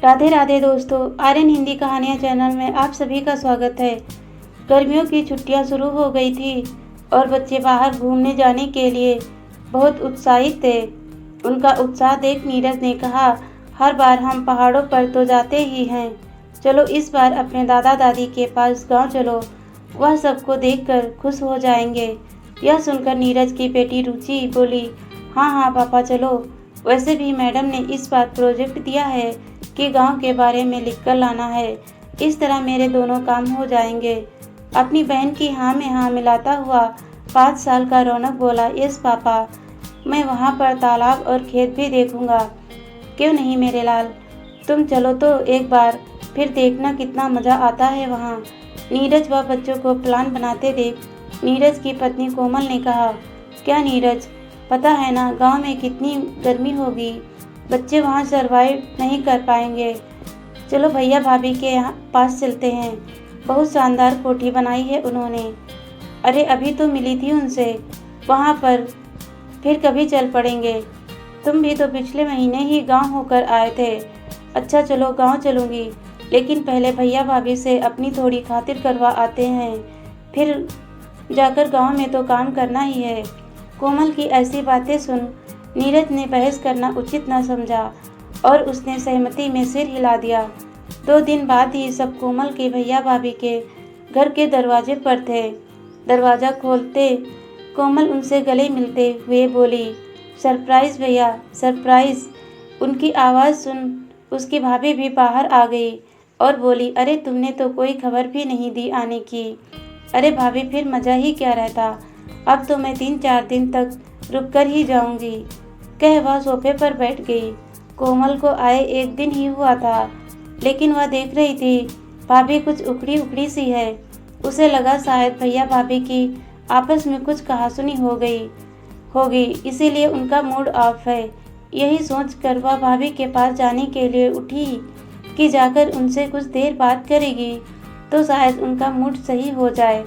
राधे राधे दोस्तों, आर्यन हिंदी कहानियाँ चैनल में आप सभी का स्वागत है। गर्मियों की छुट्टियां शुरू हो गई थी और बच्चे बाहर घूमने जाने के लिए बहुत उत्साहित थे। उनका उत्साह देख नीरज ने कहा, हर बार हम पहाड़ों पर तो जाते ही हैं, चलो इस बार अपने दादा दादी के पास गांव चलो, वह सबको देखकर खुश हो जाएंगे। यह सुनकर नीरज की बेटी रुचि बोली, हाँ हाँ पापा चलो, वैसे भी मैडम ने इस बार प्रोजेक्ट दिया है कि गांव के बारे में लिखकर लाना है, इस तरह मेरे दोनों काम हो जाएंगे। अपनी बहन की हाँ में हाँ मिलाता हुआ 5 साल का रौनक बोला, यस पापा, मैं वहाँ पर तालाब और खेत भी देखूंगा। क्यों नहीं मेरे लाल, तुम चलो तो एक बार, फिर देखना कितना मज़ा आता है वहाँ। नीरज व बच्चों को प्लान बनाते देख नीरज की पत्नी कोमल ने कहा, क्या नीरज, पता है ना गांव में कितनी गर्मी होगी, बच्चे वहाँ सरवाइव नहीं कर पाएंगे। चलो भैया भाभी के यहाँ पास चलते हैं, बहुत शानदार कोठी बनाई है उन्होंने। अरे अभी तो मिली थी उनसे, वहाँ पर फिर कभी चल पड़ेंगे। तुम भी तो पिछले महीने ही गांव होकर आए थे। अच्छा चलो गांव चलूँगी, लेकिन पहले भैया भाभी से अपनी थोड़ी खातिर करवा आते हैं, फिर जाकर गांव में तो काम करना ही है। कोमल की ऐसी बातें सुन नीरज ने बहस करना उचित न समझा और उसने सहमति में सिर हिला दिया। 2 दिन बाद ही सब कोमल के भैया भाभी के घर के दरवाजे पर थे। दरवाज़ा खोलते कोमल उनसे गले मिलते हुए बोली, सरप्राइज़ भैया, सरप्राइज़। उनकी आवाज़ सुन उसकी भाभी भी बाहर आ गई और बोली, अरे तुमने तो कोई खबर भी नहीं दी आने की। अरे भाभी फिर मज़ा ही क्या रहता, अब तो मैं 3-4 दिन तक रुक कर ही जाऊंगी, कह वह सोफे पर बैठ गई। कोमल को आए 1 दिन ही हुआ था, लेकिन वह देख रही थी भाभी कुछ उखड़ी उखड़ी सी है। उसे लगा शायद भैया भाभी की आपस में कुछ कहासुनी हो गई होगी, इसीलिए उनका मूड ऑफ है। यही सोचकर वह भाभी के पास जाने के लिए उठी कि जाकर उनसे कुछ देर बात करेगी तो शायद उनका मूड सही हो जाए।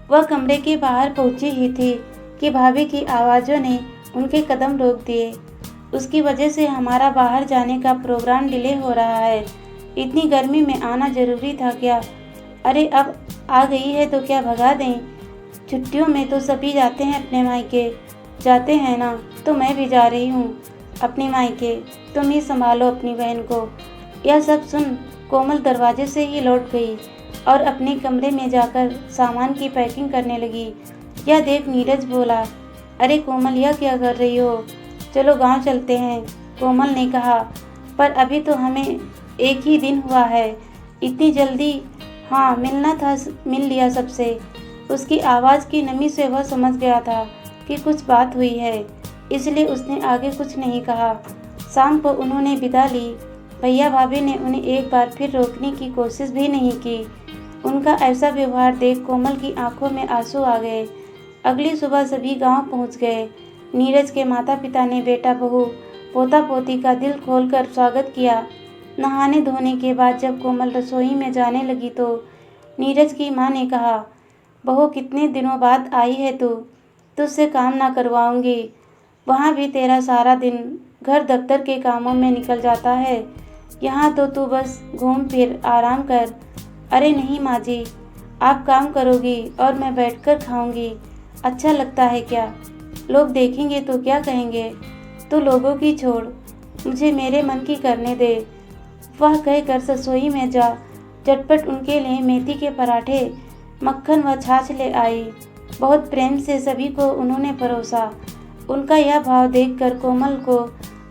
वह कमरे के बाहर पहुंची ही थी कि भाभी की आवाज़ों ने उनके कदम रोक दिए। उसकी वजह से हमारा बाहर जाने का प्रोग्राम डिले हो रहा है, इतनी गर्मी में आना ज़रूरी था क्या? अरे अब आ गई है तो क्या भगा दें? छुट्टियों में तो सभी जाते हैं अपने मायके, जाते हैं ना, तो मैं भी जा रही हूँ अपने मायके, तुम ही संभालो अपनी बहन को। यह सब सुन कोमल दरवाजे से ही लौट गई और अपने कमरे में जाकर सामान की पैकिंग करने लगी। यह देख नीरज बोला, अरे कोमल यह क्या कर रही हो, चलो गांव चलते हैं। कोमल ने कहा, पर अभी तो हमें 1 ही दिन हुआ है, इतनी जल्दी? हाँ मिलना था, मिल लिया सबसे। उसकी आवाज़ की नमी से वह समझ गया था कि कुछ बात हुई है, इसलिए उसने आगे कुछ नहीं कहा। शाम को उन्होंने विदा ली। भैया भाभी ने उन्हें एक बार फिर रोकने की कोशिश भी नहीं की। उनका ऐसा व्यवहार देख कोमल की आंखों में आंसू आ गए। अगली सुबह सभी गांव पहुंच गए। नीरज के माता पिता ने बेटा बहू पोता पोती का दिल खोलकर स्वागत किया। नहाने धोने के बाद जब कोमल रसोई में जाने लगी तो नीरज की मां ने कहा, बहू कितने दिनों बाद आई है तू, तुझसे काम ना करवाऊंगी, वहाँ भी तेरा सारा दिन घर दफ्तर के कामों में निकल जाता है, यहाँ तो तू बस घूम फिर आराम कर। अरे नहीं माँ जी, आप काम करोगी और मैं बैठकर खाऊंगी, अच्छा लगता है क्या? लोग देखेंगे तो क्या कहेंगे? तो लोगों की छोड़, मुझे मेरे मन की करने दे। वह कहकर रसोई में जा झटपट उनके लिए मेथी के पराठे, मक्खन व छाछ ले आई। बहुत प्रेम से सभी को उन्होंने परोसा। उनका यह भाव देखकर कोमल को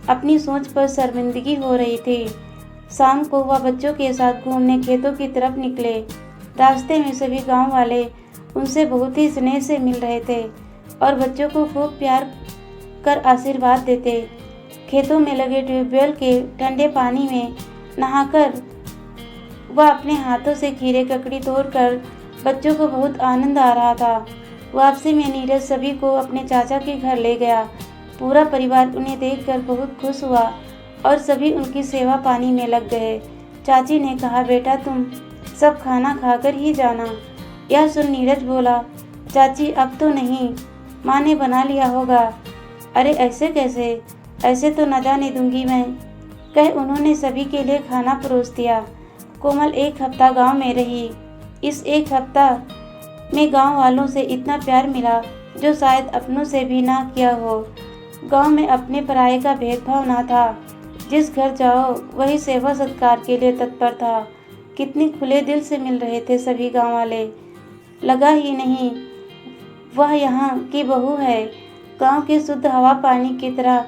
अपनी सोच पर शर्मिंदगी हो रही थी। शाम को वह बच्चों के साथ घूमने खेतों की तरफ निकले। रास्ते में सभी गांव वाले उनसे बहुत ही स्नेह से मिल रहे थे और बच्चों को खूब प्यार कर आशीर्वाद देते। खेतों में लगे ट्यूबवेल के ठंडे पानी में नहाकर वह अपने हाथों से खीरे ककड़ी तोड़कर बच्चों को बहुत आनंद आ रहा था। वापसी में नीरज सभी को अपने चाचा के घर ले गया। पूरा परिवार उन्हें देखकर बहुत खुश हुआ और सभी उनकी सेवा पानी में लग गए। चाची ने कहा, बेटा तुम सब खाना खाकर ही जाना। यह सुन नीरज बोला, चाची अब तो नहीं, माँ ने बना लिया होगा। अरे ऐसे कैसे, ऐसे तो न जाने दूंगी मैं। कह उन्होंने सभी के लिए खाना परोस दिया। कोमल एक हफ्ता गांव में रही। इस एक हफ्ता में गांव वालों से इतना प्यार मिला जो शायद अपनों से भी ना किया हो। गांव में अपने पराये का भेदभाव ना था। जिस घर जाओ वही सेवा सत्कार के लिए तत्पर था। कितनी खुले दिल से मिल रहे थे सभी गांव वाले। लगा ही नहीं वह यहाँ की बहू है। गांव की शुद्ध हवा पानी की तरह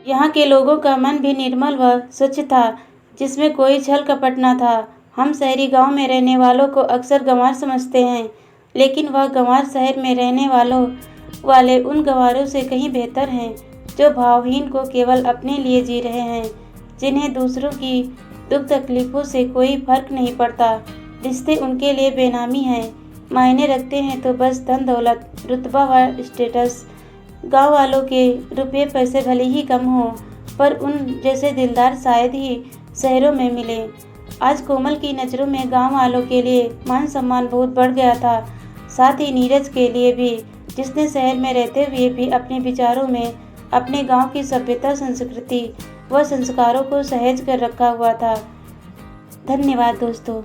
यहाँ के लोगों का मन भी निर्मल व स्वच्छ था, जिसमें कोई छल कपट न था। हम शहरी गांव में रहने वालों को अक्सर गंवार समझते हैं, लेकिन वह गंवार शहर में रहने वाले उन गंवारों से कहीं बेहतर हैं जो भावहीन को केवल अपने लिए जी रहे हैं, जिन्हें दूसरों की दुख तकलीफों से कोई फर्क नहीं पड़ता। रिश्ते उनके लिए बेनामी हैं, मायने रखते हैं तो बस धन दौलत, रुतबा व स्टेटस। गांव वालों के रुपये पैसे भले ही कम हो, पर उन जैसे दिलदार शायद ही शहरों में मिले। आज कोमल की नज़रों में गांव वालों के लिए मान सम्मान बहुत बढ़ गया था, साथ ही नीरज के लिए भी, जिसने शहर में रहते हुए भी अपने विचारों में अपने गांव की सभ्यता, संस्कृति व संस्कारों को सहेज कर रखा हुआ था। धन्यवाद दोस्तों।